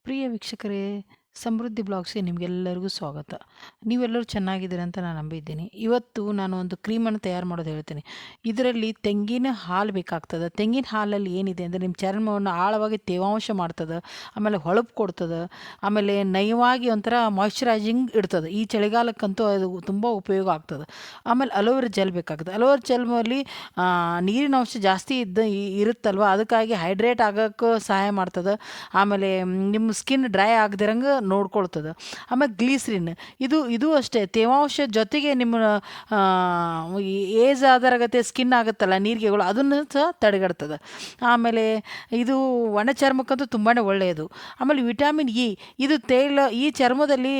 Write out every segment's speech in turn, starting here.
ಪ್ರಿಯ ವೀಕ್ಷಕರೇ, ಸಮೃದ್ಧಿ ಬ್ಲಾಗ್ಸ್‌ಗೆ ನಿಮಗೆಲ್ಲರಿಗೂ ಸ್ವಾಗತ. ನೀವೆಲ್ಲರೂ ಚೆನ್ನಾಗಿದ್ದೀರ ಅಂತ ನಾನು ನಂಬಿದ್ದೀನಿ. ಇವತ್ತು ನಾನು ಒಂದು ಕ್ರೀಮನ್ನು ತಯಾರು ಮಾಡೋದು ಹೇಳ್ತೀನಿ. ಇದರಲ್ಲಿ ತೆಂಗಿನ ಹಾಲು ಬೇಕಾಗ್ತದೆ. ತೆಂಗಿನ ಹಾಲಲ್ಲಿ ಏನಿದೆ ಅಂದರೆ ನಿಮ್ಮ ಚರ್ಮವನ್ನು ಆಳವಾಗಿ ತೇವಾಂಶ ಮಾಡ್ತದೆ, ಆಮೇಲೆ ಹೊಳಪು ಕೊಡ್ತದೆ, ಆಮೇಲೆ ನಯವಾಗಿ ಒಂಥರ ಮಾಯ್ಶ್ಚರೈಸಿಂಗ್ ಇಡ್ತದೆ. ಈ ಚಳಿಗಾಲಕ್ಕಂತೂ ಅದು ತುಂಬ ಉಪಯೋಗ ಆಗ್ತದೆ. ಆಮೇಲೆ ಅಲೋವೆರಾ ಜೆಲ್ ಬೇಕಾಗ್ತದೆ. ಅಲೋವೆರಾ ಜೆಲ್‌ನಲ್ಲಿ ನೀರಿನ ಅಂಶ ಜಾಸ್ತಿ ಇರುತ್ತಲ್ವ, ಅದಕ್ಕಾಗಿ ಹೈಡ್ರೇಟ್ ಆಗೋಕ್ಕೆ ಸಹಾಯ ಮಾಡ್ತದೆ. ಆಮೇಲೆ ನಿಮ್ಮ ಸ್ಕಿನ್ ಡ್ರೈ ಆಗದಿರಂಗೆ ನೋಡ್ಕೊಳ್ತದೆ. ಆಮೇಲೆ ಗ್ಲೀಸ್ರಿನ್ ಇದು ಇದು ಅಷ್ಟೇ ತೇವಾಂಶ ಜೊತೆಗೆ ನಿಮ್ಮ ಏಜ್ ಆದರಗತೆ ಸ್ಕಿನ್ ಆಗುತ್ತಲ್ಲ ನೀರಿಗೆಗಳು, ಅದನ್ನು ಸಹ ತಡೆಗಟ್ತದೆ. ಆಮೇಲೆ ಇದು ಒಣ ಚರ್ಮಕ್ಕಂತೂ ತುಂಬಾ ಒಳ್ಳೆಯದು. ಆಮೇಲೆ ವಿಟಮಿನ್ ಇ ಇದು ಈ ಚರ್ಮದಲ್ಲಿ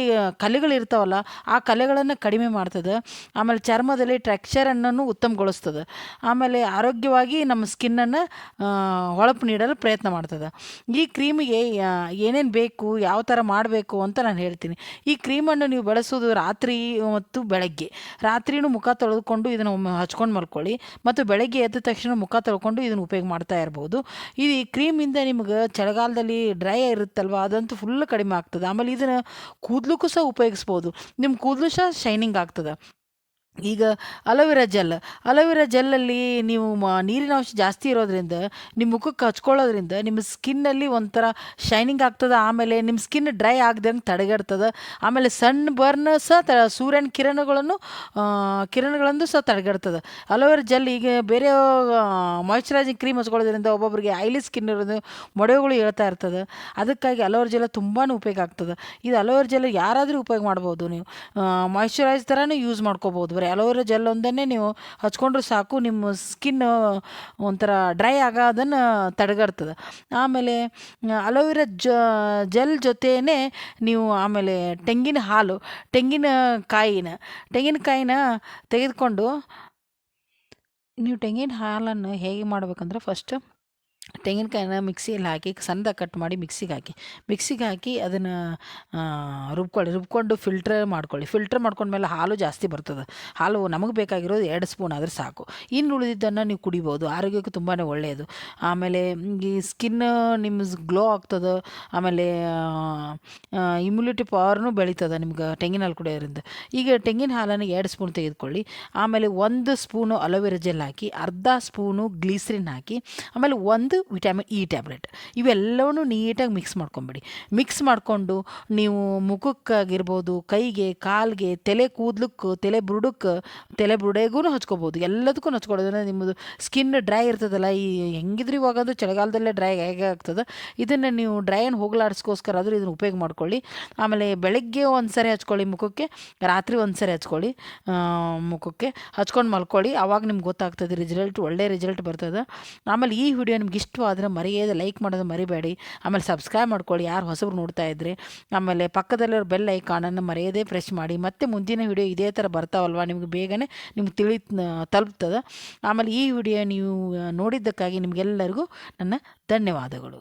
ಕಲೆಗಳಿರ್ತಾವಲ್ಲ, ಆ ಕಲೆಗಳನ್ನು ಕಡಿಮೆ ಮಾಡ್ತದೆ. ಆಮೇಲೆ ಚರ್ಮದಲ್ಲಿ ಟೆಕ್ಸ್ಚರನ್ನು ಉತ್ತಮಗೊಳಿಸ್ತದೆ. ಆಮೇಲೆ ಆರೋಗ್ಯವಾಗಿ ನಮ್ಮ ಸ್ಕಿನ್ನನ್ನು ಹೊಳಪು ನೀಡಲು ಪ್ರಯತ್ನ ಮಾಡ್ತದೆ. ಈ ಕ್ರೀಮಿಗೆ ಏನೇನು ಬೇಕು, ಯಾವ ಥರ ಮಾಡಬೇಕು ಅಂತ ನಾನು ಹೇಳ್ತೀನಿ. ಈ ಕ್ರೀಮನ್ನು ನೀವು ಬಳಸೋದು ರಾತ್ರಿ ಮತ್ತು ಬೆಳಗ್ಗೆ. ರಾತ್ರಿನೂ ಮುಖ ತೊಳೆದುಕೊಂಡು ಇದನ್ನು ಒಮ್ಮೆ ಹಚ್ಕೊಂಡು ಮಲ್ಕೊಳ್ಳಿ, ಮತ್ತು ಬೆಳಗ್ಗೆ ಎದ್ದ ತಕ್ಷಣ ಮುಖ ತೊಳ್ಕೊಂಡು ಇದನ್ನು ಉಪಯೋಗ ಮಾಡ್ತಾ ಇರ್ಬೋದು. ಈ ಕ್ರೀಮಿಂದ ನಿಮ್ಗೆ ಚಳಿಗಾಲದಲ್ಲಿ ಡ್ರೈ ಇರುತ್ತಲ್ವ, ಅದಂತೂ ಫುಲ್ ಕಡಿಮೆ ಆಗ್ತದೆ. ಆಮೇಲೆ ಇದನ್ನು ಕೂದಲಕ್ಕೂ ಸಹ ಉಪಯೋಗಿಸ್ಬೋದು. ನಿಮ್ಮ ಕೂದಲು ಸಹ ಶೈನಿಂಗ್ ಆಗ್ತದೆ. ಈಗ ಅಲೋವೆರಾ ಜೆಲ್ಲಲ್ಲಿ ನೀವು ನೀರಿನ ಅಂಶ ಜಾಸ್ತಿ ಇರೋದ್ರಿಂದ ನಿಮ್ಮ ಮುಖಕ್ಕೆ ಹಚ್ಕೊಳ್ಳೋದ್ರಿಂದ ನಿಮ್ಮ ಸ್ಕಿನ್ನಲ್ಲಿ ಒಂಥರ ಶೈನಿಂಗ್ ಆಗ್ತದೆ. ಆಮೇಲೆ ನಿಮ್ಮ ಸ್ಕಿನ್ ಡ್ರೈ ಆಗದಂಗೆ ತಡೆಗಟ್ತದೆ. ಆಮೇಲೆ ಸನ್ ಬರ್ನ್ ಸಹ ಸೂರ್ಯನ ಕಿರಣಗಳನ್ನು ಸಹ ತಡೆಗಟ್ತದೆ. ಅಲೋವೆರಾ ಜೆಲ್ ಈಗ ಬೇರೆ ಮಾಯ್ಶ್ಚರೈಸಿಂಗ್ ಕ್ರೀಮ್ ಹಚ್ಕೊಳ್ಳೋದ್ರಿಂದ ಒಬ್ಬೊಬ್ಬರಿಗೆ ಆಯ್ಲಿ ಸ್ಕಿನ್ ಇರೋದು, ಮೊಡವೆಗಳು ಹೇಳ್ತಾ ಇರ್ತದೆ. ಅದಕ್ಕಾಗಿ ಅಲೋವೆರಾ ಜೆಲ್ ತುಂಬಾ ಉಪಯೋಗ ಆಗ್ತದೆ. ಇದು ಅಲೋವೆರಾ ಜೆಲ್ ಯಾರಾದರೂ ಉಪಯೋಗ ಮಾಡ್ಬೋದು. ನೀವು ಮಾಯ್ಶ್ಚರೈಸ್ ಥರನೂ ಯೂಸ್ ಮಾಡ್ಕೋಬೋದು. ಬರೀ ಅಲೋವೆರಾ ಜೆಲ್ ಒಂದನ್ನೇ ನೀವು ಹಚ್ಕೊಂಡ್ರೆ ಸಾಕು, ನಿಮ್ಮ ಸ್ಕಿನ್ ಒಂಥರ ಡ್ರೈ ಆಗೋದನ್ನು ತಡೆಗಟ್ತದೆ. ಆಮೇಲೆ ಅಲೋವೆರಾ ಜೆಲ್ ಜೊತೆಯೇ ನೀವು ಆಮೇಲೆ ತೆಂಗಿನಕಾಯಿನ ತೆಗೆದುಕೊಂಡು, ನೀವು ತೆಂಗಿನ ಹಾಲನ್ನು ಹೇಗೆ ಮಾಡಬೇಕಂದ್ರೆ, ಫಸ್ಟ್ ತೆಂಗಿನಕಾಯಿನ ಮಿಕ್ಸಿಯಲ್ಲಿ ಹಾಕಿ ಸಣ್ಣದಾಗಿ ಕಟ್ ಮಾಡಿ ಮಿಕ್ಸಿಗೆ ಹಾಕಿ ಅದನ್ನು ರುಬ್ಕೊಂಡು ಫಿಲ್ಟರ್ ಮಾಡ್ಕೊಂಡ್ಮೇಲೆ ಹಾಲು ಜಾಸ್ತಿ ಬರ್ತದೆ. ಹಾಲು ನಮಗೆ ಬೇಕಾಗಿರೋದು 2 ಸ್ಪೂನ್ ಆದರೆ ಸಾಕು. ಇನ್ನು ಉಳಿದಿದ್ದನ್ನು ನೀವು ಕುಡಿಬೋದು. ಆರೋಗ್ಯಕ್ಕೆ ತುಂಬಾ ಒಳ್ಳೆಯದು. ಆಮೇಲೆ ಈ ಸ್ಕಿನ್ ನಿಮ್ಮ ಗ್ಲೋ ಆಗ್ತದೆ. ಆಮೇಲೆ ಇಮ್ಯುನಿಟಿ ಪವರ್ನು ಬೆಳೀತದೆ ನಿಮ್ಗೆ ತೆಂಗಿನ ಹಾಲು ಕುಡಿಯೋದ್ರಿಂದ. ಈಗ ತೆಂಗಿನ ಹಾಲನ್ನು 2 ಸ್ಪೂನ್ ತೆಗೆದುಕೊಳ್ಳಿ. ಆಮೇಲೆ 1 ಸ್ಪೂನು ಅಲೋವೆರಾ ಜೆಲ್ ಹಾಕಿ, ಅರ್ಧ ಸ್ಪೂನು ಗ್ಲೀಸ್ರಿನ್ ಹಾಕಿ, ಆಮೇಲೆ 1 ವಿಟಮಿನ್ ಇ ಟ್ಯಾಬ್ಲೆಟ್, ಇವೆಲ್ಲವನ್ನೂ ನೀಟಾಗಿ ಮಿಕ್ಸ್ ಮಾಡಿಕೊಂಡು ನೀವು ಮುಖಕ್ಕಾಗಿರ್ಬೋದು, ಕೈಗೆ, ಕಾಲಿಗೆ, ತಲೆ ಕೂದಲಕ್ಕೆ, ತಲೆ ಬುರುಡೆಗೂ ಹಚ್ಕೋಬೋದು. ಎಲ್ಲದಕ್ಕೂ ಹಚ್ಕೊಳ್ಳೋದ್ರಿಂದ ನಿಮ್ಮದು ಸ್ಕಿನ್ ಡ್ರೈ ಇರ್ತದಲ್ಲ, ಹೆಂಗಿದ್ರು ಇವಾಗದು ಚಳಿಗಾಲದಲ್ಲೇ ಡ್ರೈ ಹೇಗೆ ಆಗ್ತದೆ, ಇದನ್ನು ನೀವು ಡ್ರೈಯನ್ನು ಹೋಗಲಾಡಿಸ್ಕೋಸ್ಕರ ಆದರೂ ಇದನ್ನು ಉಪಯೋಗ ಮಾಡ್ಕೊಳ್ಳಿ. ಆಮೇಲೆ ಬೆಳಗ್ಗೆ ಒಂದು ಸರಿ ಹಚ್ಕೊಳ್ಳಿ ಮುಖಕ್ಕೆ, ರಾತ್ರಿ ಒಂದು ಸರಿ ಹಚ್ಕೊಳ್ಳಿ ಮುಖಕ್ಕೆ, ಹಚ್ಕೊಂಡು ಮಲ್ಕೊಳ್ಳಿ. ಆವಾಗ ನಿಮ್ಗೆ ಗೊತ್ತಾಗ್ತದೆ ಒಳ್ಳೆ ರಿಸಲ್ಟ್ ಬರ್ತದೆ. ಆಮೇಲೆ ಈ ವಿಡಿಯೋ ನಿಮ್ಗೆ ಇಷ್ಟವಾದರೆ ಮರೆಯದೆ ಲೈಕ್ ಮಾಡೋದು ಮರಿಬೇಡಿ. ಆಮೇಲೆ ಸಬ್ಸ್ಕ್ರೈಬ್ ಮಾಡ್ಕೊಳ್ಳಿ ಯಾರು ಹೊಸಬ್ರು ನೋಡ್ತಾ ಇದ್ದರೆ. ಆಮೇಲೆ ಪಕ್ಕದಲ್ಲಿರೋ ಬೆಲ್ ಐಕಾನನ್ನು ಮರೆಯದೇ ಪ್ರೆಸ್ ಮಾಡಿ. ಮತ್ತೆ ಮುಂದಿನ ವಿಡಿಯೋ ಇದೇ ಥರ ಬರ್ತಾವಲ್ವ, ನಿಮ್ಗೆ ಬೇಗನೆ ತಲುಪ್ತದೆ. ಆಮೇಲೆ ಈ ವಿಡಿಯೋ ನೀವು ನೋಡಿದ್ದಕ್ಕಾಗಿ ನಿಮಗೆಲ್ಲರಿಗೂ ನನ್ನ ಧನ್ಯವಾದಗಳು.